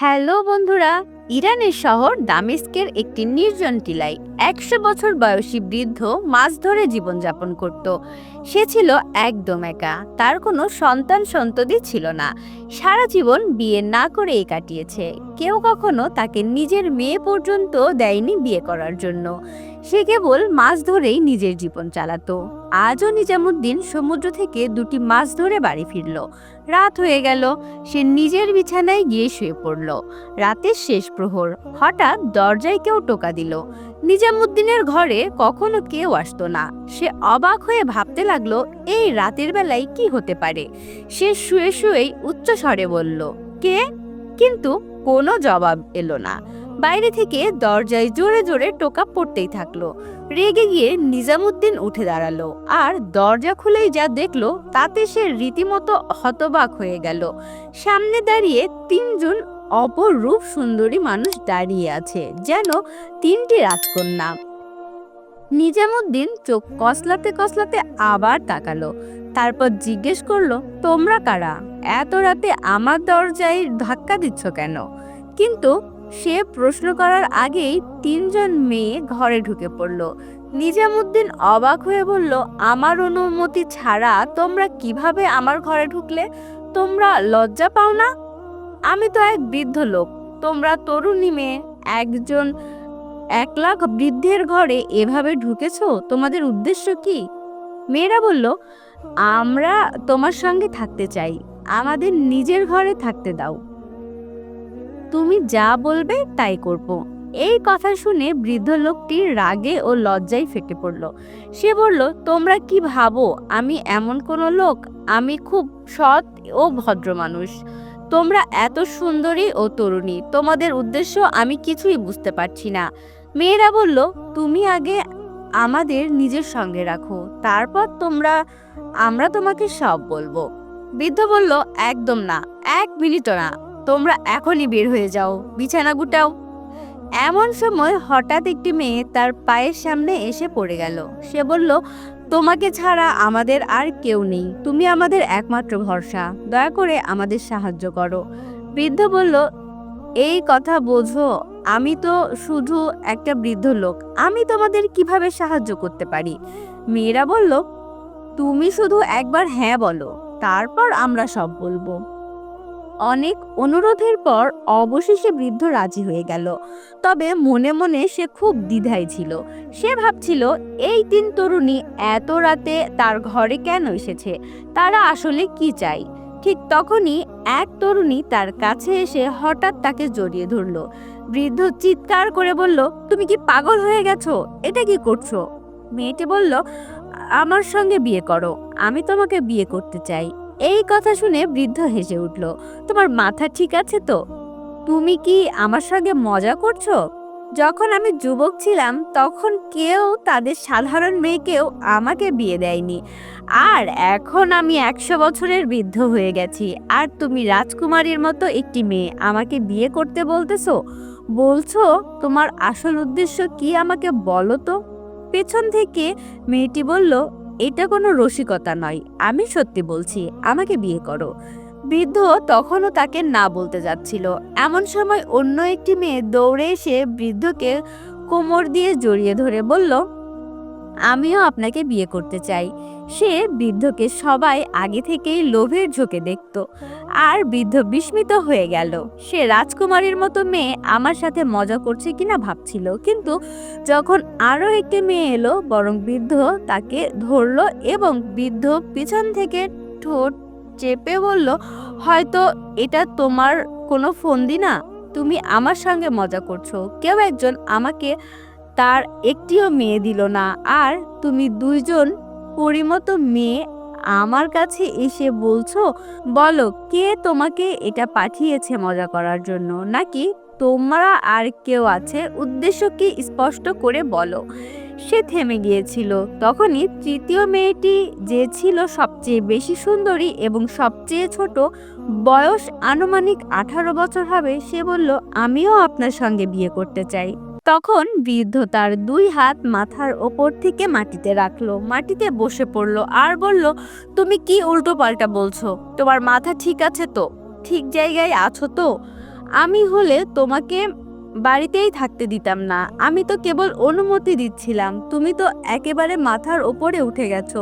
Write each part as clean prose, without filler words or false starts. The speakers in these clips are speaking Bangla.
হ্যালো বন্ধুরা, ইরানের শহর দামেস্কের একটি নির্জন টিলায় ১০০ বছর বয়সী বৃদ্ধ মাছ ধরে জীবনযাপন করত। সে ছিল একদম একা, তার কোনো সন্তান সন্ততি ছিল না। সারা জীবন বিয়ে না করেই কাটিয়েছে। কেউ কখনো তাকে নিজের মেয়ে পর্যন্ত দেয়নি বিয়ে করার জন্য। সে কেবল মাছ ধরেই নিজের জীবন চালাতো। আজও নিজামুদ্দিন সমুদ্র থেকে দুটি মাছ ধরে বাড়ি ফিরল। রাত হয়ে গেল, সে নিজের বিছানায় গিয়ে শুয়ে পড়ল। রাতের শেষ প্রহর, হঠাৎ দরজায় কেউ টোকা দিল। নিজামুদ্দিনের ঘরে কখনো কেউ আসতো না। সে অবাক হয়ে ভাবতে লাগলো, এই রাতের বেলায় কি হতে পারে। সে শুয়ে শুয়েই উচ্চ স্বরে বলল, কে? কিন্তু কোনো জবাব এলো না। বাইরে থেকে দরজায় জোরে জোরে টোকা পড়তেই থাকলো। রেগে গিয়ে নিজামুদ্দিন উঠে দাঁড়ালো, আর দরজা খুলেই যা দেখলো তাতে সে রীতিমতো হতবাক হয়ে গেল। সামনে দাঁড়িয়ে তিনজন অপরূপ সুন্দরী মানুষ দাঁড়িয়ে আছে, যেন তিনটি রাজকন্যা। নিজামুদ্দিন চোখ কসলাতে কসলাতে আবার তাকালো। তারপর জিজ্ঞেস করলো, তোমরা কারা? এত রাতে আমার দরজায় ধাক্কা দিচ্ছ কেন? কিন্তু সে প্রশ্ন করার আগেই তিনজন মেয়ে ঘরে ঢুকে পড়ল। নিজামুদ্দিন অবাক হয়ে বলল, আমার অনুমতি ছাড়া তোমরা কিভাবে আমার ঘরে ঢুকলে? তোমরা লজ্জা পাও না? আমি তো এক বৃদ্ধ লোক, তোমরা তরুণী মেয়ে। একজন একলা বৃদ্ধের ঘরে এভাবে ঢুকেছো, তোমাদের উদ্দেশ্য কি? মেয়েরা বলল, আমরা তোমার সঙ্গে থাকতে চাই, আমাদের নিজের ঘরে থাকতে দাও। তুমি যা বলবে তাই করব। এই কথা শুনে বৃদ্ধ লোকটি রাগে ও লজ্জায় ফেটে পড়ল। সে বলল, তোমরা কি ভাবো আমি এমন কোনো লোক? আমি খুব সৎ ও ভদ্র মানুষ। তোমরা এত সুন্দরী ও তরুণী, তোমাদের উদ্দেশ্য আমি কিছুই বুঝতে পারছি না। মেয়েরা বলল, তুমি আগে আমাদের নিজের সঙ্গে রাখো, তারপর আমরা তোমাকে সব বলবো। বৃদ্ধ বলল, একদম না, এক মিনিটও না, তোমরা এখনই বের হয়ে যাও, বিছানা গুটাও। এমন সময় হঠাৎ একটি মেয়ে তার পায়ের সামনে এসে পড়ে গেল। সে বলল, তোমাকে ছাড়া আমাদের আর কেউ নেই, তুমি আমাদের একমাত্র ভরসা, দয়া করে আমাদের সাহায্য করো। বৃদ্ধ বলল, এই কথা বোঝো, আমি তো শুধু একটা বৃদ্ধ লোক, আমি তোমাদের কিভাবে সাহায্য করতে পারি? মেয়েরা বলল, তুমি শুধু একবার হ্যাঁ বলো, তারপর আমরা সব বলবো। অনেক অনুরোধের পর অবশেষে বৃদ্ধ রাজি হয়ে গেল। তবে মনে মনে সে খুব দ্বিধায় ছিল। সে ভাবছিল, এই তিন তরুণী এত রাতে তার ঘরে কেন এসেছে? তারা আসলে কি চায়? ঠিক তখনই এক তরুণী তার কাছে এসে হঠাৎ তাকে জড়িয়ে ধরল। বৃদ্ধ চিৎকার করে বলল, তুমি কি পাগল হয়ে গেছো? এটা কি করছো? মেয়েটি বলল, আমার সঙ্গে বিয়ে করো, আমি তোমাকে বিয়ে করতে চাই। এই কথা শুনে বৃদ্ধ হেসে উঠল, তোমার মাথা ঠিক আছে তো? তুমি কি আমার সঙ্গে মজা করছো? যখন আমি যুবক ছিলাম তখন কেউ তাদের সাধারণ মেয়েকেও আমাকে বিয়ে দেয়নি, আর এখন আমি ১০০ বছরের বৃদ্ধ হয়ে গেছি, আর তুমি রাজকুমারীর মতো একটি মেয়ে আমাকে বিয়ে করতে বলছো? তোমার আসল উদ্দেশ্য কি আমাকে বলো তো? পেছন থেকে মেয়েটি বলল, এটা কোনো রসিকতা নয়, আমি সত্যি বলছি, আমাকে বিয়ে করো। বৃদ্ধ তখনও তাকে না বলতে যাচ্ছিল, এমন সময় অন্য একটি মেয়ে দৌড়ে এসে বৃদ্ধকে কোমর দিয়ে জড়িয়ে ধরে বলল, আমিও আপনাকে বিয়ে করতে চাই। সে বৃদ্ধকে সবাই আগে থেকেই লোভের ঝোঁকে দেখত, আর বৃদ্ধ বিস্মিত হয়ে গেল। সে রাজকুমারীর মতো মেয়ে আমার সাথে মজা করছে কিনা ভাবছিল, কিন্তু যখন আরো একটি মেয়ে এলো, বরং বৃদ্ধ তাকে ধরলো এবং বৃদ্ধ পিছন থেকে ঠোঁট চেপে বলল, হয়তো এটা তোমার কোনো ফন্দি না, তুমি আমার সঙ্গে মজা করছো। কেউ একজন আমাকে তার একটিও মেয়ে দিল না, আর তুমি দুইজন পরিমতো মেয়ে আমার কাছে এসে বলছো? বলো, কে তোমাকে এটা পাঠিয়েছে মজা করার জন্য, নাকি তোমরা আর কেউ আছে? উদ্দেশ্য কি স্পষ্ট করে বলো। সে থেমে গিয়েছিল। তখনই তৃতীয় মেয়েটি, যে ছিল সবচেয়ে বেশি সুন্দরী এবং সবচেয়ে ছোট, বয়স আনুমানিক ১৮ বছর হবে, সে বলল, আমিও আপনার সঙ্গে বিয়ে করতে চাই। তখন বৃদ্ধ তার দুই হাত মাথার ওপর থেকে মাটিতে রাখলো, মাটিতে বসে পড়লো আর বলল, তুমি কি উল্টো পাল্টা বলছো? তোমার মাথা ঠিক আছে তো? ঠিক জায়গায় আছো তো? আমি হলে তোমাকে বাড়িতেই থাকতে দিতাম না। আমি তো কেবল অনুমতি দিচ্ছিলাম। তুমি তো একেবারে মাথার ওপরে উঠে গেছো।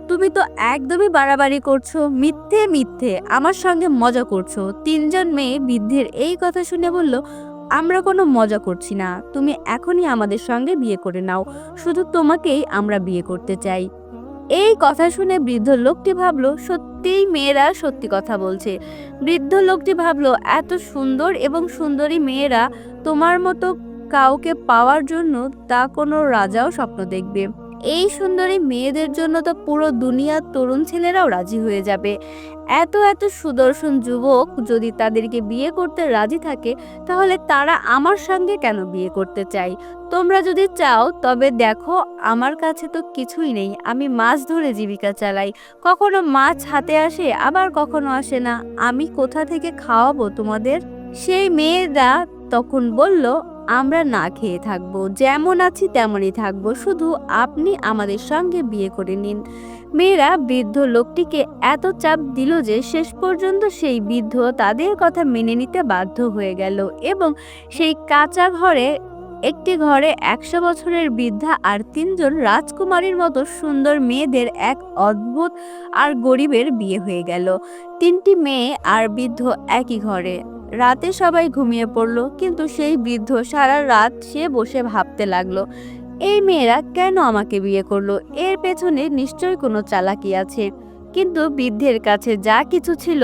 তুমি তো একদমই বাড়াবাড়ি করছো, মিথ্যে মিথ্যে আমার সঙ্গে মজা করছো। তিনজন মেয়ে বৃদ্ধের এই কথা শুনে বলল, আমরা কোনো মজা করছি না, তুমি এখনই আমাদের সঙ্গে বিয়ে করে নাও, শুধু তোমাকেই আমরা বিয়ে করতে চাই। এই কথা শুনে বৃদ্ধ লোকটি ভাবলো সত্যিই মেয়েরা সত্যি কথা বলছে। বৃদ্ধ লোকটি ভাবলো এত সুন্দর এবং সুন্দরী মেয়েরা তোমার মতো কাউকে পাওয়ার জন্য তা কোনো রাজাও স্বপ্ন দেখবে। এই সুন্দরী মেয়েদের জন্য তো পুরো দুনিয়ার তরুণ ছেলেরাও রাজি হয়ে যাবে। এত এত সুদর্শন যুবক যদি তাদেরকে বিয়ে করতে রাজি থাকে, তাহলে তারা আমার সঙ্গে কেন বিয়ে করতে চায়? তোমরা যদি চাও তবে দেখো, আমার কাছে তো কিছুই নেই। আমি মাছ ধরে জীবিকা চালাই। কখনো মাছ হাতে আসে, আবার কখনো আসে না। আমি কোথা থেকে খাওয়াবো তোমাদের? সেই মেয়েরা তখন বলল, আমরা না খেয়ে থাকবো, যেমন আছি তেমনই থাকবো, শুধু আপনি আমাদের সঙ্গে বিয়ে করে নিন। মেয়েরা বৃদ্ধ লোকটিকে এত চাপ দিল যে শেষ পর্যন্ত সেই বৃদ্ধ তাদের কথা মেনে নিতে বাধ্য হয়ে গেল এবং সেই কাঁচা ঘরে, একটি ঘরে 100 বছরের বৃদ্ধা আর 3জন রাজকুমারীর মতো সুন্দর মেয়েদের এক অদ্ভুত আর গরিবের বিয়ে হয়ে গেল। 3টি মেয়ে আর বৃদ্ধ একই ঘরে। রাতে সবাই ঘুমিয়ে পড়ল, কিন্তু সেই বৃদ্ধ সারা রাত সে বসে ভাবতে লাগলো, এই মেয়েরা কেন আমাকে বিয়ে করলো? এর পেছনে নিশ্চয়ই কোনো চালাকি আছে। কিন্তু বৃদ্ধের কাছে যা কিছু ছিল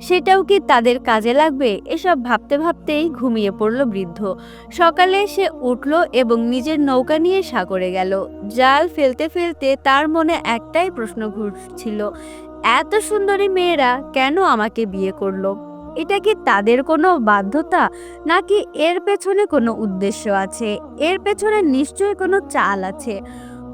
সেটাও কি তাদের কাজে লাগবে? এসব ভাবতে ভাবতেই ঘুমিয়ে পড়ল বৃদ্ধ। সকালে সে উঠল এবং নিজের নৌকা নিয়ে সাগরে গেল। জাল ফেলতে ফেলতে তার মনে একটাই প্রশ্ন ঘুরছিল, এত সুন্দরী মেয়েরা কেন আমাকে বিয়ে করলো? এটা কি তাদের কোনো বাধ্যতা, নাকি এর পেছনে কোনো উদ্দেশ্য আছে? এর পেছনে নিশ্চয়ই কোনো চাল আছে।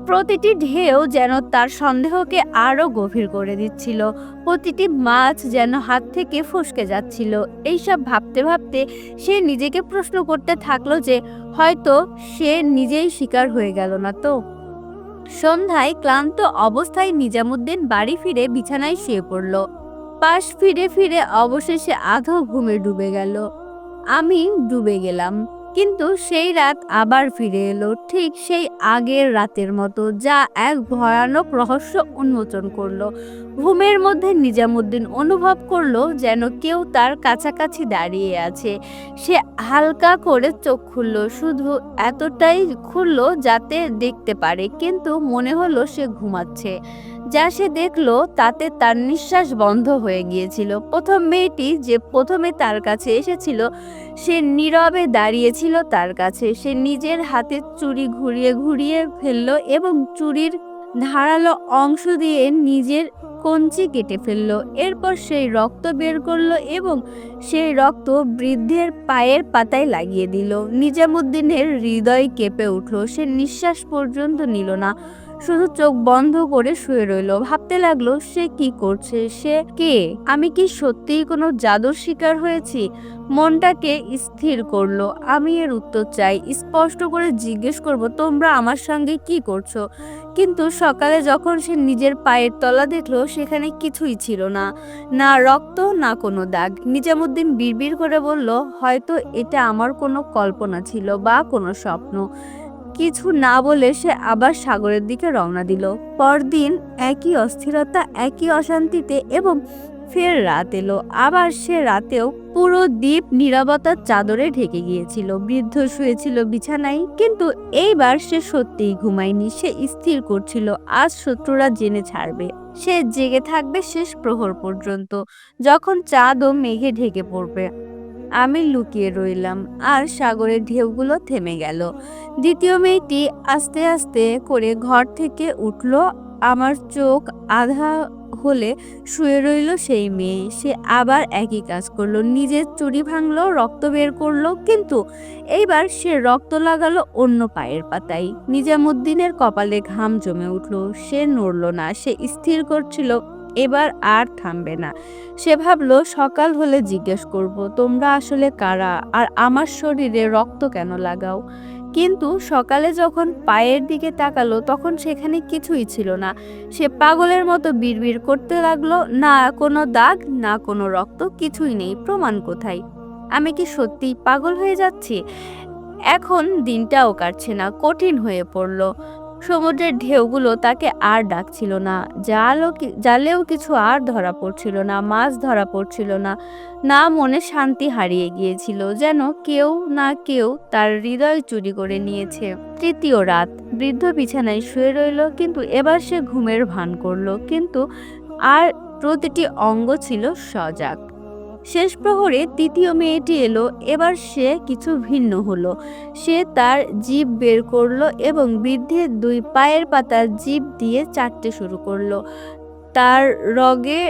প্রতিটি ঢেউ যেন তার সন্দেহকে আরো গভীর করে দিচ্ছিল। প্রতিটি মাছ যেন হাত থেকে ফসকে যাচ্ছিল। এইসব ভাবতে ভাবতে সে নিজেকে প্রশ্ন করতে থাকলো যে হয়তো সে নিজেই শিকার হয়ে গেল না তো। সন্ধ্যায় ক্লান্ত অবস্থায় নিজামুদ্দিন বাড়ি ফিরে বিছানায় শুয়ে পড়ল। পাশ ফিরে ফিরে অবশেষে আধো ঘুমে ডুবে গেল। আমি ডুবে গেলাম। কিন্তু সেই রাত আবার ফিরে এলো, ঠিক সেই আগের রাতের মতো, যা এক ভয়ানক রহস্য উন্মোচন করলো। ঘুমের মধ্যে নিজামুদ্দিন অনুভব করলো যেন কেউ তার কাছাকাছি দাঁড়িয়ে আছে। সে হালকা করে চোখ খুলল, শুধু এতটাই খুলল যাতে দেখতে পারে, কিন্তু মনে হলো সে ঘুমাচ্ছে। যা সে দেখলো তাতে তার নিঃশ্বাস বন্ধ হয়ে গিয়েছিল। প্রথম মেয়েটি যে প্রথমে তার কাছে এসেছিল, সে নীরবে দাঁড়িয়েছিল তার কাছে। সে নিজের হাতে চুড়ি ঘুরিয়ে ঘুরিয়ে ফেলল এবং চুড়ির ধারালো অংশ দিয়ে নিজের কঞ্চি কেটে ফেলল। এরপর সেই রক্ত বের করলো এবং সেই রক্ত বৃদ্ধের পায়ের পাতায় লাগিয়ে দিল। নিজামুদ্দিনের হৃদয় কেঁপে উঠল। সে নিঃশ্বাস পর্যন্ত নিল না, শুধু চোখ বন্ধ করে শুয়ে রইল। ভাবতে লাগলো সে কি করছে, সে কে? আমি কি সত্যিই কোনো জাদুর শিকার হয়েছি? মনটাকে স্থির করলো, আমি এর উত্তর চাই, স্পষ্ট করে জিজ্ঞেস করব, তোমরা আমার সঙ্গে কি করছো? কিন্তু সকালে যখন সে নিজের পায়ের তলা দেখলো, সেখানে কিছুই ছিল না, না রক্ত, না কোনো দাগ। নিজামুদ্দিন বিড়বিড় করে বলল, হয়তো এটা আমার কোনো কল্পনা ছিল বা কোনো স্বপ্ন। কিছু না বলে সে আবার সাগরের দিকে রওনা দিল। পরদিন একই অস্থিরতা, একই অশান্তিতে, এবং ফের রাত এলো। আবার সে রাতেও পুরো দ্বীপ নীরবতার চাদরে ঢেকে গিয়েছিল। বৃদ্ধ শুয়েছিল বিছানায়, কিন্তু এইবার সে সত্যিই ঘুমায়নি। সে স্থির করছিল আজ শত্রুরা জেনে ছাড়বে। সে জেগে থাকবে শেষ প্রহর পর্যন্ত, যখন চাঁদও মেঘে ঢেকে পড়বে। আমি লুকিয়ে রইলাম, আর সাগরের ঢেউগুলো থেমে গেল। দ্বিতীয় মেয়েটি আস্তে আস্তে করে ঘর থেকে উঠল। আমার চোখ আধা হলে শুয়ে রইল সেই মেয়ে। সে আবার একই কাজ করলো, নিজের চুড়ি ভাঙলো, রক্ত বের করলো, কিন্তু এইবার সে রক্ত লাগালো অন্য পায়ের পাতায়। নিজামুদ্দিনের কপালে ঘাম জমে উঠল। সে নড়ল না, সে স্থির করছিল এবার আর থামবে না। সে ভাবলো সকাল হলে জিজ্ঞেস করব, তোমরা আসলে কারা, আর আমার শরীরে রক্ত কেন লাগাও? কিন্তু সকালে যখন পায়ের দিকে তাকালো, তখন সেখানে কিছুই ছিল না। সে পাগলের মতো বিড়বিড় করতে লাগলো, না কোনো দাগ, না কোনো রক্ত, কিছুই নেই, প্রমাণ কোথায়? আমি কি সত্যিই পাগল হয়ে যাচ্ছি? এখন দিনটাও কাটছে না, কঠিন হয়ে পড়ল। সমুদ্রের ঢেউগুলো তাকে আর ডাকছিল না। জালেও কিছু আর ধরা পড়ছিল না, মাছ ধরা পড়ছিল না। না, মনে শান্তি হারিয়ে গিয়েছিল, যেন কেউ না কেউ তার হৃদয় চুরি করে নিয়েছে। তৃতীয় রাত, বৃদ্ধ বিছানায় শুয়ে রইল, কিন্তু এবার সে ঘুমের ভান করলো, কিন্তু আর প্রতিটি অঙ্গ ছিল সজাগ। শেষ প্রহরে তৃতীয় মেয়েটি এলো। এবার সে কিছু ভিন্ন হলো। সে তার জিভ বের করলো এবং বৃদ্ধের দুই পায়ের পাতা জিভ দিয়ে চাটতে শুরু করলো। তার রগে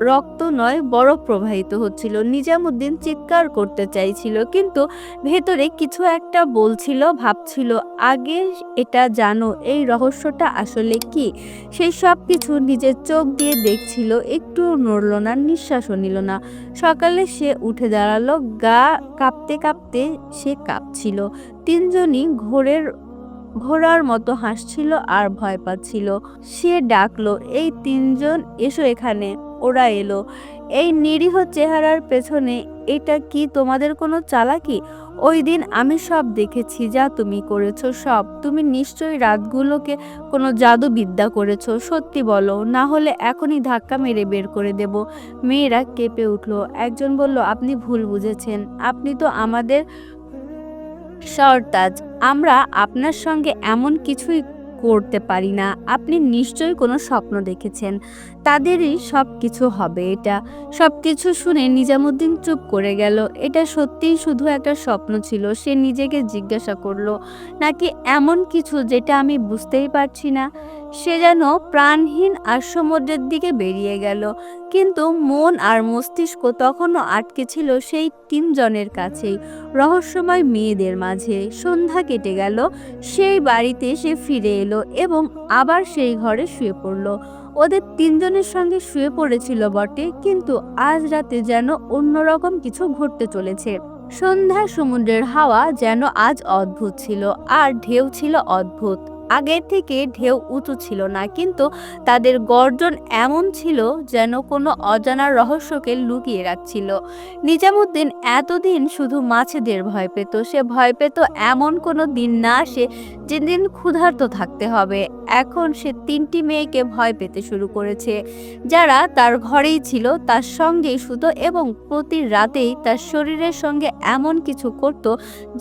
রক্ত নয়, বরফ প্রবাহিত হচ্ছিল। নিজামুদ্দিন চিৎকার করতে চাইছিল, কিন্তু ভেতরে কিছু একটা বলছিল, ভাবছিল, আগে এটা জানো, এই রহস্যটা আসলে কি। সেই সব কিছু নিজের চোখ দিয়ে দেখছিল, একটু নড়ল না, নিঃশ্বাসও নিল না। সকালে সে উঠে দাঁড়ালো, গা কাঁপতে কাঁপতে সে কাঁপছিল। তিনজনই ঘোড়ার মতো হাসছিল আর ভয় পাচ্ছিল। সে ডাকলো, এই তিনজন এসো এখানে। ওরা এলো। এই নিরীহ চেহারার পেছনে এটা কি তোমাদের কোনো চালাকি? ওই দিন আমি সব দেখেছি, যা তুমি করেছো সব। তুমি নিশ্চয়ই রাতগুলোকে কোনো জাদুবিদ্যা করেছো। সত্যি বলো, না হলে এখনই ধাক্কা মেরে বের করে দেব। মেয়েরা কেঁপে উঠলো। একজন বলল, আপনি ভুল বুঝেছেন। আপনি তো আমাদের সরতাজ। আমরা আপনার সঙ্গে এমন কিছুই করতে পারি না। আপনি নিশ্চয়ই কোনো স্বপ্ন দেখেছেন। তাদেরই সব কিছু হবে এটা। সবকিছু শুনে নিজামুদ্দিন চুপ করে গেল। এটা সত্যিই শুধু একটা স্বপ্ন ছিল? সে নিজেকে জিজ্ঞাসা করলো। নাকি এমন কিছু যেটা আমি বুঝতেই পারছি না? সে যেন প্রাণহীন আর সমুদ্রের দিকে বেরিয়ে গেল, কিন্তু মন আর মস্তিষ্ক তখনও আটকে ছিল সেই তিনজনের কাছেই, রহস্যময় মেয়েদের মাঝে। সন্ধ্যা কেটে গেল। সেই বাড়িতে সে ফিরে এলো এবং আবার সেই ঘরে শুয়ে পড়ল। ওদের তিনজনের সঙ্গে শুয়ে পড়েছিল বটে, কিন্তু আজ রাতে যেন অন্যরকম কিছু ঘটতে চলেছে। সন্ধ্যার সমুদ্রের হাওয়া যেন আজ অদ্ভুত ছিল, আর ঢেউ ছিল অদ্ভুত। আগের থেকে ঢেউ উঁচু ছিল না, কিন্তু তাদের গর্জন এমন ছিল যেন কোনো অজানা রহস্যকে লুকিয়ে রাখছিল। নিজামুদ্দিন এতদিন শুধু মাছেদের ভয় পেত। সে ভয় পেত এমন কোনো দিন না আসে যেদিন ক্ষুধার্ত থাকতে হবে। এখন সে তিনটি মেয়েকে ভয় পেতে শুরু করেছে, যারা তার ঘরেই ছিল, তার সঙ্গেই শুতো এবং প্রতি রাতেই তার শরীরের সঙ্গে এমন কিছু করত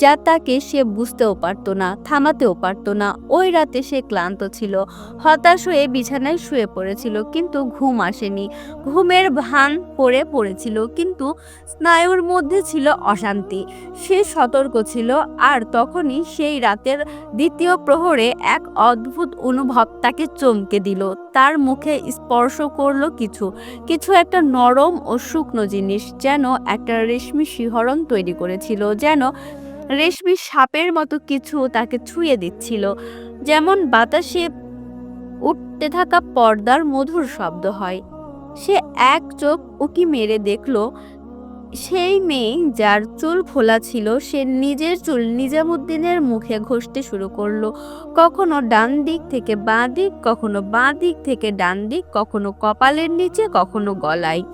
যা তাকে সে বুঝতেও পারত না, থামাতেও পারত না। ওই রাতে সে ক্লান্ত ছিল, হতাশ হয়ে বিছানায় শুয়ে পড়েছিল, কিন্তু ঘুম আসেনি। ঘুমের ভান করে পড়েছিল, কিন্তু স্নায়ুর মধ্যে ছিল অশান্তি। সে সতর্ক ছিল, আর তখনই সেই রাতের দ্বিতীয় প্রহরে এক অদ্ভুত অনুভব তাকে চমকে দিল। তার মুখে স্পর্শ করলো কিছু, কিছু একটা নরম ও শুকনো জিনিস, যেন একটা রেশমি শিহরণ তৈরি করেছিল, যেন রেশমি সাপের মতো কিছু তাকে ছুঁয়ে দিচ্ছিল। যেমন বাতাসে উঠতে থাকা পর্দার মধুর শব্দ হয়। সে এক চোখ উকি মেরে দেখল, সেই মেয়ে যার চুল ফোলা ছিল, সে নিজের চুল নিজামুদ্দিনের মুখে ঘষতে শুরু করলো। কখনো ডান দিক থেকে বাঁ দিক, কখনো বাঁ দিক থেকে ডান দিক, কখনো কপালের নিচে, কখনো গলায়।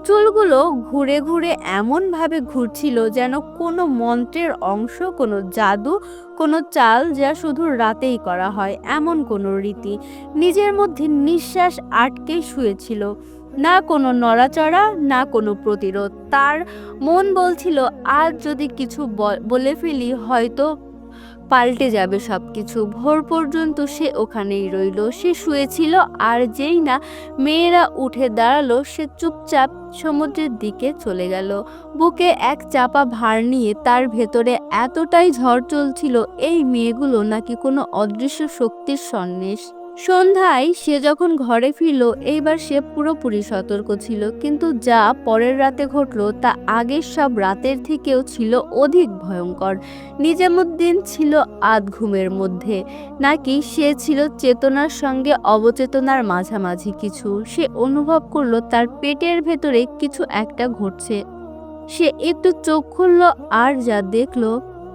চুলগুলো ঘুরে ঘুরে এমন ভাবে ঘুরছিল যেন কোনো মন্ত্রের অংশ, কোনো জাদু, কোনো চাল যা শুধু রাতেই করা হয়, এমন কোনো রীতি। নিজের মধ্যে নিঃশ্বাস আটকে শুয়েছিল, না কোনো নড়াচড়া, না কোনো প্রতিরোধ। তার মন বলছিল, আজ যদি কিছু বলে ফেলি, হয়তো পাল্টে যাবে সবকিছু। ভোর পর্যন্ত সে ওখানেই রইল। সে শুয়েছিল, আর যেই না মেয়েরা উঠে দাঁড়ালো, সে চুপচাপ সমুদ্রের দিকে চলে গেল। বুকে এক চাপা ভার নিয়ে। তার ভেতরে এতটাই ঝড় চলছিল, এই মেয়েগুলো নাকি কোনো অদৃশ্য শক্তির সন্নিবেশ। সন্ধ্যায় সে যখন ঘরে ফিরল, এইবার সে পুরোপুরি সতর্ক ছিল, কিন্তু যা পরের রাতে ঘটল তা আগের সব রাতের থেকেও ছিল অধিক ভয়ঙ্কর। নিজামুদ্দিন ছিল আধ ঘুমের মধ্যে, নাকি সে ছিল চেতনার সঙ্গে অবচেতনার মাঝামাঝি কিছু। সে অনুভব করলো তার পেটের ভেতরে কিছু একটা ঘটছে। সে একটু চোখ খুলল, আর যা দেখলো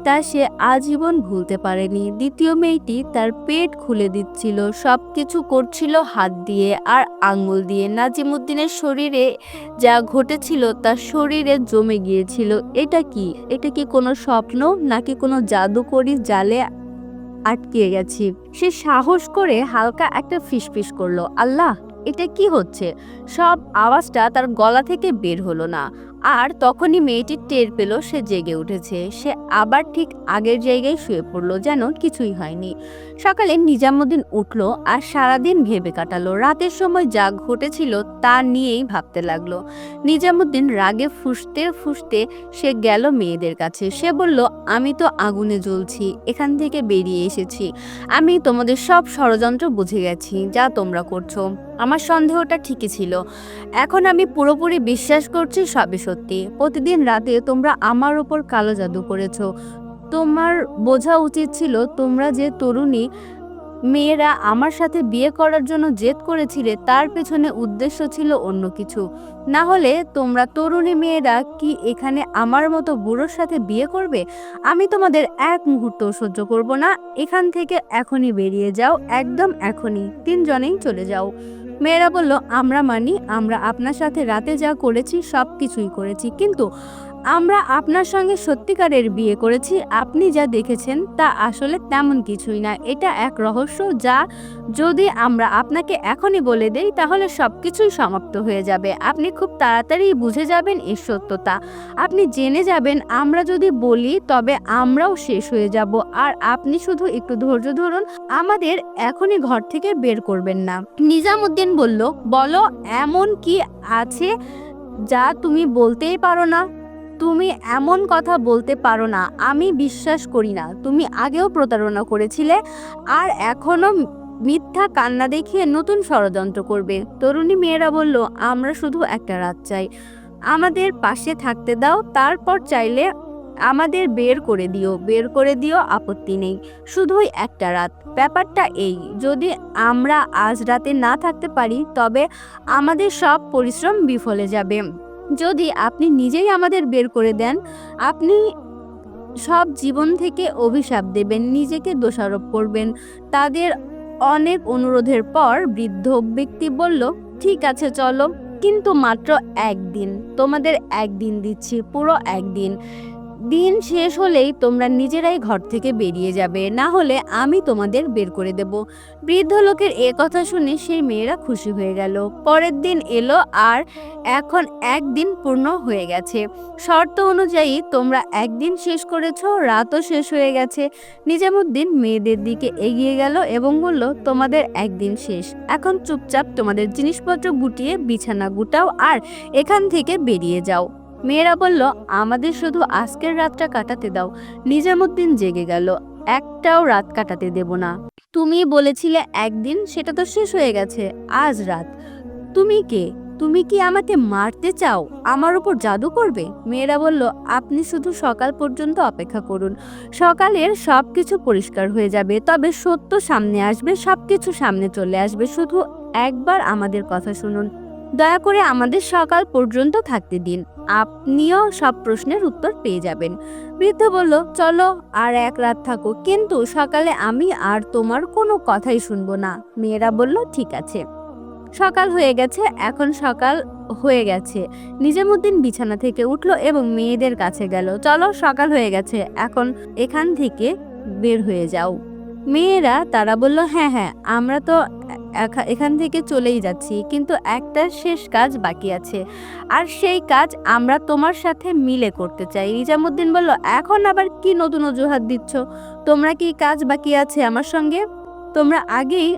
তা সে আজীবন ভুলতে পারেনি। দ্বিতীয় মেয়েটি তার পেট খুলে দিচ্ছিল, সবকিছু করছিল হাত দিয়ে আর আঙ্গুল দিয়ে। নাজিমুদ্দিনের শরীরে যা ঘটেছিল তা শরীরে জমে গিয়েছিল। এটা কি? এটা কি কোনো স্বপ্ন নাকি কোনো জাদুকরি জালে আটকে গেছি? সে সাহস করে হালকা একটা ফিসফিস করলো, আল্লাহ, এটা কি হচ্ছে? সব আওয়াজটা তার গলা থেকে বের হলো না। আর তখনই মেয়েটি টের পেল সে জেগে উঠেছে। সে আবার ঠিক আগের জায়গায় শুয়ে পড়লো, যেন কিছুই হয়নি। সকালে নিজামুদ্দিন উঠল আর সারাদিন ভেবে কাটালো। রাতের সময় যা ঘটেছিল তা নিয়েই ভাবতে লাগলো। নিজামুদ্দিন রাগে ফুঁসতে ফুঁসতে সে গেল মেয়েদের কাছে। সে বলল, আমি তো আগুনে জ্বলছি, এখান থেকে বেরিয়ে এসেছি। আমি তোমাদের সব ষড়যন্ত্র বুঝে গেছি, যা তোমরা করছো। আমার সন্দেহটা ঠিকই ছিল। এখন আমি পুরোপুরি বিশ্বাস করছি সবই সত্যি। প্রতিদিন রাতে তোমরা আমার উপর কালো জাদু করেছো। তোমার বোঝা উচিত ছিল তোমরা যে তরুণী মেয়েরা আমার সাথে বিয়ে করার জন্য জেদ করেছিলে তার পেছনে উদ্দেশ্য ছিল অন্য কিছু। না হলে তোমরা তরুণী মেয়েরা কি এখানে আমার মতো বুড়োর সাথে বিয়ে করবে? আমি তোমাদের এক মুহূর্ত সহ্য করব না। এখান থেকে এখনই বেরিয়ে যাও, একদম এখনই, তিনজনেই চলে যাও। মেয়েরা বলল, আমরা মানি, আমরা আপনার সাথে রাতে যা করেছি সব কিছুই করেছি, কিন্তু আমরা আপনার সঙ্গে সত্যিকারের বিয়ে করেছি। আপনি যা দেখেছেন তা আসলে তেমন কিছুই না। এটা এক রহস্য যা যদি আমরা আপনাকে এখনই বলে দেই তাহলে সবকিছুই সমাপ্ত হয়ে যাবে। আপনি খুব তাড়াতাড়ি বুঝে যাবেন এর সত্যতা। আপনি জেনে যাবেন আমরা যদি বলি তবে আমরাও শেষ হয়ে যাব। আর আপনি শুধু একটু ধৈর্য ধরুন, আমাদের এখনই ঘর থেকে বের করবেন না। নিজামুদ্দিন বলল, বলো, এমন কি আছে যা তুমি বলতেই পারো না? তুমি এমন কথা বলতে পারো না। আমি বিশ্বাস করি না। তুমি আগেও প্রতারণা করেছিলে আর এখনো মিথ্যা কান্না দেখিয়ে নতুন ষড়যন্ত্র করবে। তরুণী মেয়েরা বলল, আমরা শুধু একটা রাত চাই, আমাদের পাশে থাকতে দাও, তারপর চাইলে আমাদের বের করে দিও, আপত্তি নেই, শুধুই একটা রাত। ব্যাপারটা এই, যদি আমরা আজ রাতে না থাকতে পারি তবে আমাদের সব পরিশ্রম বিফলে যাবে। যদি আপনি নিজেই আমাদের বের করে দেন, আপনি সব জীবন থেকে অভিশাপ দেবেন, নিজেকে দোষারোপ করবেন। তাদের অনেক অনুরোধের পর বৃদ্ধ ব্যক্তি বলল, ঠিক আছে চলো, কিন্তু মাত্র একদিন। তোমাদের একদিন দিচ্ছি, পুরো একদিন। দিন শেষ হলেই তোমরা নিজেরাই ঘর থেকে বেরিয়ে যাবে, না হলে আমি তোমাদের বের করে দেব। বৃদ্ধ লোকের এ কথা শুনে সেই মেয়েরা খুশি হয়ে গেল। পরের দিন এলো আর এখন একদিন পূর্ণ হয়ে গেছে। শর্ত অনুযায়ী তোমরা একদিন শেষ করেছো, রাতও শেষ হয়ে গেছে। নিজামুদ্দিন মেয়েদের দিকে এগিয়ে গেল এবং বলল, তোমাদের একদিন শেষ। এখন চুপচাপ তোমাদের জিনিসপত্র গুটিয়ে বিছানা গুটাও আর এখান থেকে বেরিয়ে যাও। মেয়েরা বলল, আমাদের শুধু আজকের রাতটা কাটাতে দাও। নিজামুদ্দিন জেগে গেল, একটাও রাত কাটাতে দেব না। তুমি বলেছিলে একদিন, সেটা তো শেষ হয়ে গেছে। আজ রাত। তুমি কে? তুমি কি আমাকে মারতে চাও? আমার উপর জাদু করবে? মেয়েরা বলল, আপনি শুধু সকাল পর্যন্ত অপেক্ষা করুন। সকালের সবকিছু পরিষ্কার হয়ে যাবে, তবে সত্য সামনে আসবে, সবকিছু সামনে চলে আসবে। শুধু একবার আমাদের কথা শুনুন। দয়া করে আমাদের সকাল পর্যন্ত থাকতে দিন, আপনিও সব প্রশ্নের উত্তর পেয়ে যাবেন। বৃদ্ধ বলল, চলো আর এক রাত থাকো, কিন্তু সকালে আমি আর তোমার কোনো কথাই শুনবো না। মেয়েরা বলল, ঠিক আছে। সকাল হয়ে গেছে, এখন সকাল হয়ে গেছে। নিজামুদ্দিন বিছানা থেকে উঠল এবং মেয়েদের কাছে গেল, চলো, সকাল হয়ে গেছে, এখন এখান থেকে বের হয়ে যাও। মেয়েরা তারা বলল, হ্যাঁ হ্যাঁ, আমরা তো এখান থেকে চলেই যাচ্ছি, কিন্তু একটা শেষ কাজ বাকি আছে, আর সেই কাজ আমরা তোমার সাথে মিলে করতে চাই। নিজামুদ্দিন বলল, এখন আবার কি নতুন অজুহাত দিচ্ছ? তোমরা কি কাজ বাকি আছে আমার সঙ্গে? তোমরা আগেই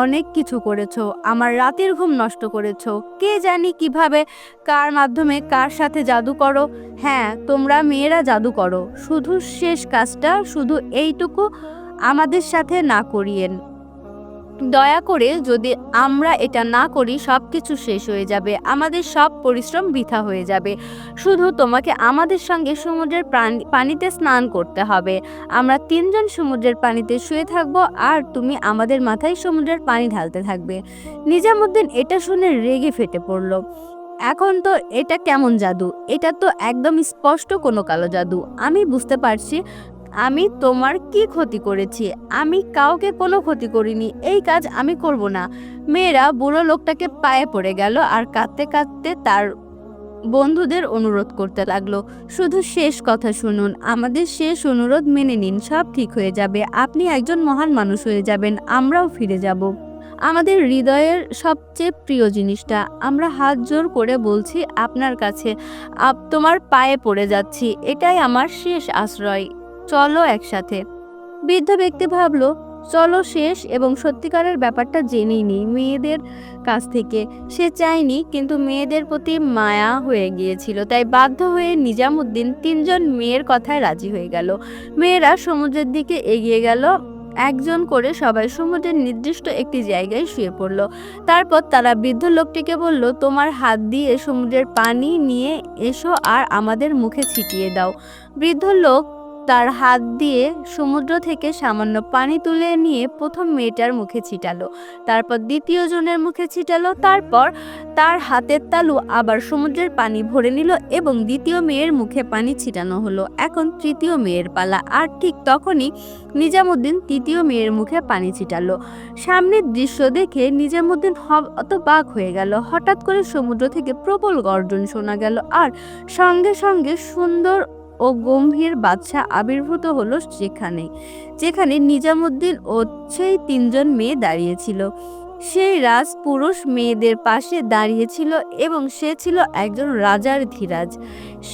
অনেক কিছু করেছো, আমার রাতের ঘুম নষ্ট করেছো। কে জানি কিভাবে, কার মাধ্যমে, কার সাথে জাদু করো। হ্যাঁ, তোমরা মেয়েরা জাদু করো। শুধু শেষ কাজটা, শুধু এইটুকু আমাদের সাথে না করিয়েন। দয়া করে, যদি আমরা এটা না করি সবকিছু শেষ হয়ে যাবে, আমাদের সব পরিশ্রম বৃথা হয়ে যাবে। শুধু তোমাকে আমাদের সঙ্গে সমুদ্রের পানিতে স্নান করতে হবে। আমরা তিনজন সমুদ্রের পানিতে শুয়ে থাকবো আর তুমি আমাদের মাথায় সমুদ্রের পানি ঢালতে থাকবে। নিজামুদ্দিন এটা শুনে রেগে ফেটে পড়ল। এখন তো এটা কেমন জাদু? এটা তো একদম স্পষ্ট কোনো কালো জাদু। আমি বুঝতে পারছি আমি তোমার কি ক্ষতি করেছি? আমি কাউকে কোনো ক্ষতি করিনি, এই কাজ আমি করব না। মেয়েরা বুড়ো লোকটাকে পায়ে পড়ে গেল আর কাঁদতে কাঁদতে তার বন্ধুদের অনুরোধ করতে লাগলো, শুধু শেষ কথা শুনুন, আমাদের শেষ অনুরোধ মেনে নিন, সব ঠিক হয়ে যাবে, আপনি একজন মহান মানুষ হয়ে যাবেন, আমরাও ফিরে যাব আমাদের হৃদয়ের সবচেয়ে প্রিয় জিনিসটা। আমরা হাত জোর করে বলছি আপনার কাছে, তোমার পায়ে পড়ে যাচ্ছি, এটাই আমার শেষ আশ্রয়, চলো একসাথে। বৃদ্ধ ব্যক্তি ভাবলো, চলো শেষ এবং সত্যিকারের ব্যাপারটা জেনেই নিই মেয়েদের কাছ থেকে। সে চায়নি, কিন্তু মেয়েদের প্রতি মায়া হয়ে গিয়েছিল, তাই বাধ্য হয়ে নিজামুদ্দিন 3জন মেয়ের কথায় রাজি হয়ে গেল। মেয়েরা সমুদ্রের দিকে এগিয়ে গেল, একজন করে সবাই সমুদ্রের নির্দিষ্ট একটি জায়গায় শুয়ে পড়ল। তারপর তারা বৃদ্ধ লোকটিকে বলল, তোমার হাত দিয়ে সমুদ্রের পানি নিয়ে এসো আর আমাদের মুখে ছিটিয়ে দাও। বৃদ্ধ লোক তার হাত দিয়ে সমুদ্র থেকে সামান্য পানি তুলে নিয়ে প্রথম মেয়েটার মুখে ছিটালো, তারপর দ্বিতীয় জনের মুখে ছিটালো, তারপর তার হাতের তালু আবার সমুদ্রের পানি ভরে নিল এবং দ্বিতীয় মেয়ের মুখে পানি ছিটানো হলো। এখন তৃতীয় মেয়ের পালা, আর ঠিক তখনই নিজামুদ্দিন তৃতীয় মেয়ের মুখে পানি ছিটালো। সামনের দৃশ্য দেখে নিজামুদ্দিন হতবাক হয়ে গেল। হঠাৎ করে সমুদ্র থেকে প্রবল গর্জন শোনা গেল আর সঙ্গে সঙ্গে সুন্দর ও গম্ভীর বাদশা আবির্ভূত হলো যেখানে যেখানে নিজামুদ্দিন ও সেই 3জন মেয়ে দাঁড়িয়েছিল। সেই রাজপুরুষ মেয়েদের পাশে দাঁড়িয়েছিল এবং সে ছিল একজন রাজার ধীরাজ।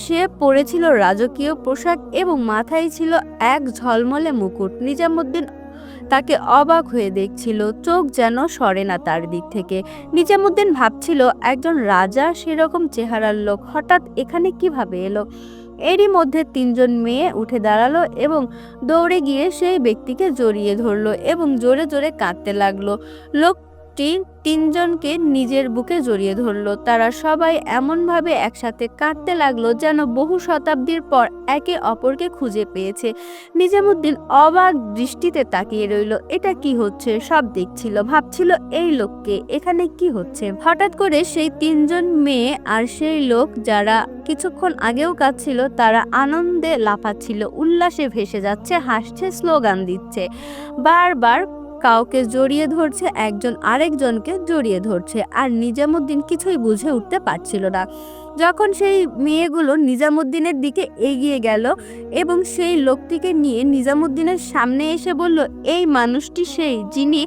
সে পরেছিল রাজকীয় পোশাক এবং মাথায় ছিল এক ঝলমলে মুকুট। নিজামুদ্দিন তাকে অবাক হয়ে দেখছিল, চোখ যেন সরে না তার দিক থেকে। নিজামুদ্দিন ভাবছিল, একজন রাজা সেরকম চেহারার লোক হঠাৎ এখানে কিভাবে এলো। এরই মধ্যে 3জন মেয়ে উঠে দাঁড়ালো এবং দৌড়ে গিয়ে সেই ব্যক্তিকে জড়িয়ে ধরলো এবং জোরে জোরে কাঁদতে লাগলো। লোকটি 3জনকে নিজের বুকে জড়িয়ে ধরলো। তারা সবাই এমনভাবে একসাথে কাঁদতে লাগলো যেন বহু শতাব্দীর পর একে অপরকে খুঁজে পেয়েছে। নিজামুদ্দিন অবাক দৃষ্টিতে তাকিয়ে রইল, এটা কি হচ্ছে? সব দেখছিল, ভাবছিল এই লোককে, এখানে কি হচ্ছে? হঠাৎ করে সেই 3জন মেয়ে আর সেই লোক যারা কিছুক্ষণ আগেও কাঁদছিল তারা আনন্দে লাফাচ্ছিল, উল্লাসে ভেসে যাচ্ছে, হাসছে, স্লোগান দিচ্ছে, বারবার কাউকে জড়িয়ে ধরছে, একজন আরেকজনকে জড়িয়ে ধরছে। আর নিজামুদ্দিন কিছুই বুঝে উঠতে পারছিল না। যখন সেই মেয়েগুলো নিজামুদ্দিনের দিকে এগিয়ে গেল এবং সেই লোকটিকে নিয়ে নিজামুদ্দিনের সামনে এসে বলল, এই মানুষটি সেই যিনি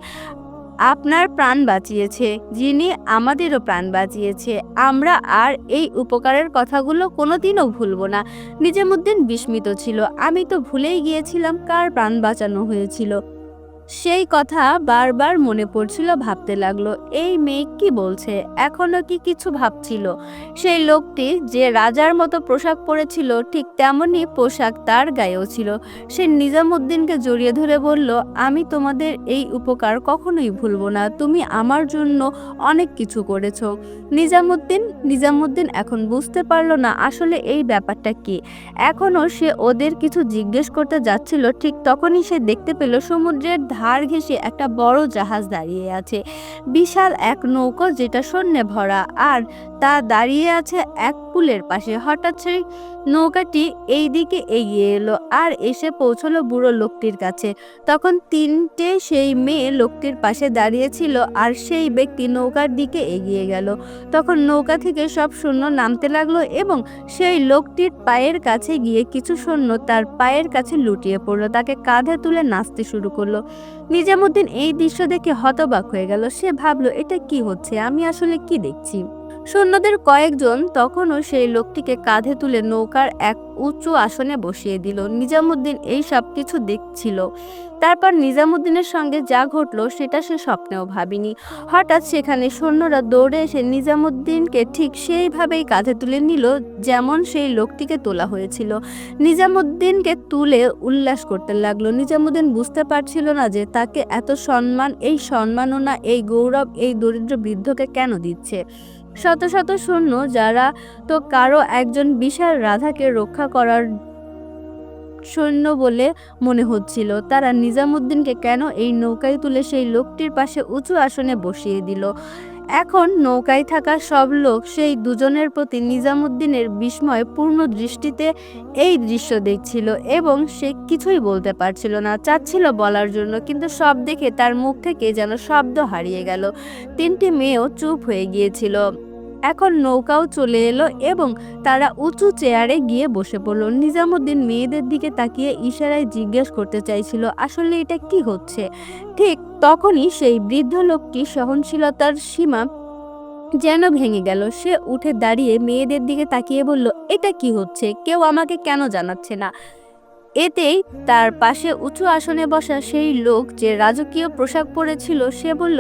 আপনার প্রাণ বাঁচিয়েছে, যিনি আমাদেরও প্রাণ বাঁচিয়েছে, আমরা আর এই উপকারের কথাগুলো কোনোদিনও ভুলবো না। নিজামুদ্দিন বিস্মিত ছিল, আমি তো ভুলেই গিয়েছিলাম কার প্রাণ বাঁচানো হয়েছিল। সেই কথা বারবার মনে পড়ছিল, ভাবতে লাগলো এই মেয়ে কি বলছে, এখনো কি কিছু ভাবছিল। সেই লোকটি যে রাজার মতো পোশাক পরেছিল ঠিক তেমনই পোশাক তার গায়েও ছিল। সে নিজামুদ্দিনকে জড়িয়ে ধরে বলল, আমি তোমাদের এই উপকার কখনোই ভুলবো না, তুমি আমার জন্য অনেক কিছু করেছো। নিজামুদ্দিন এখন বুঝতে পারলো না আসলে এই ব্যাপারটা কি। এখনো সে ওদের কিছু জিজ্ঞেস করতে যাচ্ছিল, ঠিক তখনই সে দেখতে পেল সমুদ্রের ধার ঘেঁষে একটা বড় জাহাজ দাঁড়িয়ে আছে, বিশাল এক নৌকো যেটা সৈন্যে ভরা, আর তা দাঁড়িয়ে আছে এক পুলের পাশে। হঠাৎ সেই নৌকাটি এই দিকে এগিয়ে এলো আর এসে পৌঁছলো বুড়ো লোকটির কাছে। তখন 3টে সেই মেয়ে লোকটির পাশে দাঁড়িয়েছিল আর সেই ব্যক্তি নৌকার দিকে এগিয়ে গেল। তখন নৌকা থেকে সব সৈন্য নামতে লাগলো এবং সেই লোকটির পায়ের কাছে গিয়ে কিছু সৈন্য তার পায়ের কাছে লুটিয়ে পড়লো, তাকে কাঁধে তুলে নাচতে শুরু করলো। নিজামুদ্দিন এই দৃশ্য দেখে হতবাক হয়ে গেল। সে ভাবলো, এটা কি হচ্ছে, আমি আসলে কি দেখছি। সৈন্যদের কয়েকজন তখনও সেই লোকটিকে কাঁধে তুলে নৌকার এক উঁচু আসনে বসিয়ে দিল। নিজামুদ্দিন এই সব কিছু দেখছিল। তারপর নিজামুদ্দিনের সঙ্গে যা ঘটলো সেটা সে স্বপ্নেও ভাবেনি। হঠাৎ সেখানে সৈন্যরা দৌড়ে এসে নিজামুদ্দিনকে ঠিক সেইভাবেই কাঁধে তুলে নিল যেমন সেই লোকটিকে তোলা হয়েছিল। নিজামুদ্দিনকে তুলে উল্লাস করতে লাগলো। নিজামুদ্দিন বুঝতে পারছিল না যে তাকে এত সম্মান, এই সম্মাননা, এই গৌরব এই দরিদ্র বৃদ্ধকে কেন দিচ্ছে। শত শত সৈন্য, যারা তো কারো একজন বিশাল রাধাকে রক্ষা করার সৈন্য বলে মনে হচ্ছিল, তারা নিজামুদ্দিনকে কেন এই নৌকায় তুলে সেই লোকটির পাশে উঁচু আসনে বসিয়ে দিল। এখন নৌকায় থাকা সব লোক সেই দুজনের প্রতি নিজামুদ্দিনের বিস্ময়পূর্ণ দৃষ্টিতে এই দৃশ্য দেখছিল এবং সে কিছুই বলতে পারছিল না, চাচ্ছিল বলার জন্য, কিন্তু সব দেখে তার মুখ থেকে যেন শব্দ হারিয়ে গেল। তিনটি মেয়েও চুপ হয়ে গিয়েছিল। এখন নৌকাও চলে এলো এবং তারা উঁচু চেয়ারে গিয়ে বসে পড়ল। নিজামুদ্দিন মেয়েদের দিকে তাকিয়ে ইশারায় জিজ্ঞেস করতে চাইছিল আসলে এটা কি হচ্ছে। ঠিক তখনই সেই বৃদ্ধ লোকটি সহনশীলতার সীমা যেন ভেঙে গেল। সে উঠে দাঁড়িয়ে মেয়েদের দিকে তাকিয়ে বলল, এটা কি হচ্ছে, কেউ আমাকে কেন জানাচ্ছে না? এতেই তার পাশে উঁচু আসনে বসা সেই লোক যে রাজকীয় পোশাক পরেছিল সে বলল,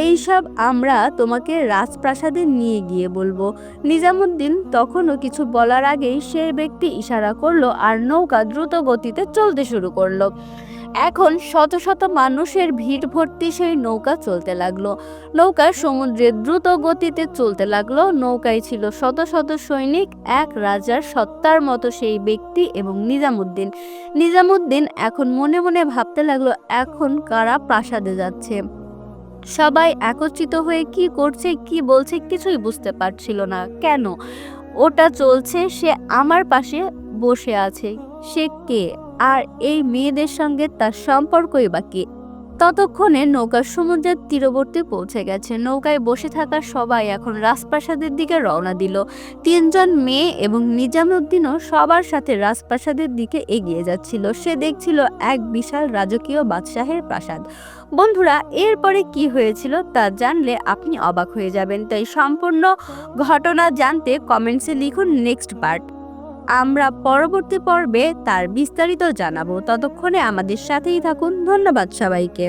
এইসব আমরা তোমাকে রাজপ্রাসাদে নিয়ে গিয়ে বলবো। নিজামুদ্দিন তখনও কিছু বলার আগেই সেই ব্যক্তি ইশারা করলো আর নৌকা দ্রুত গতিতে চলতে শুরু করলো। এখন শত শত মানুষের ভিড় ভর্তি সেই নৌকা চলতে লাগলো। নৌকা সমুদ্রে দ্রুত গতিতে চলতে লাগলো। নৌকায় ছিল শত শত সৈনিক, এক রাজার সত্তার মতো সেই ব্যক্তি এবং নিজামুদ্দিন। নিজামুদ্দিন এখন মনে মনে ভাবতে লাগলো এখন কারা প্রাসাদে যাচ্ছে। সবাই একত্রিত হয়ে কি করছে কি বলছে কিছুই বুঝতে পারছিল না। কেন ওটা চলছে, সে আমার পাশে বসে আছে, সে কে? আর এই মেয়েদের সঙ্গে তার সম্পর্কই বা কি? ততক্ষণে নৌকা সমুদ্রের তীরবর্তী পৌঁছে গেছে। নৌকায় বসে থাকা সবাই এখন রাজপ্রাসাদের দিকে রওনা দিল। তিনজন মেয়ে এবং নিজামুদ্দিনও সবার সাথে রাজপ্রাসাদের দিকে এগিয়ে যাচ্ছিল। সে দেখছিল এক বিশাল রাজকীয় বাদশাহের প্রাসাদ। বন্ধুরা, এরপরে কি হয়েছিল তা জানলে আপনি অবাক হয়ে যাবেন। তাই সম্পূর্ণ ঘটনা জানতে কমেন্টসে লিখুন নেক্সট পার্ট। আমরা পরবর্তী পর্বে তার বিস্তারিত জানাবো। ততক্ষণে আমাদের সাথেই থাকুন। ধন্যবাদ সবাইকে।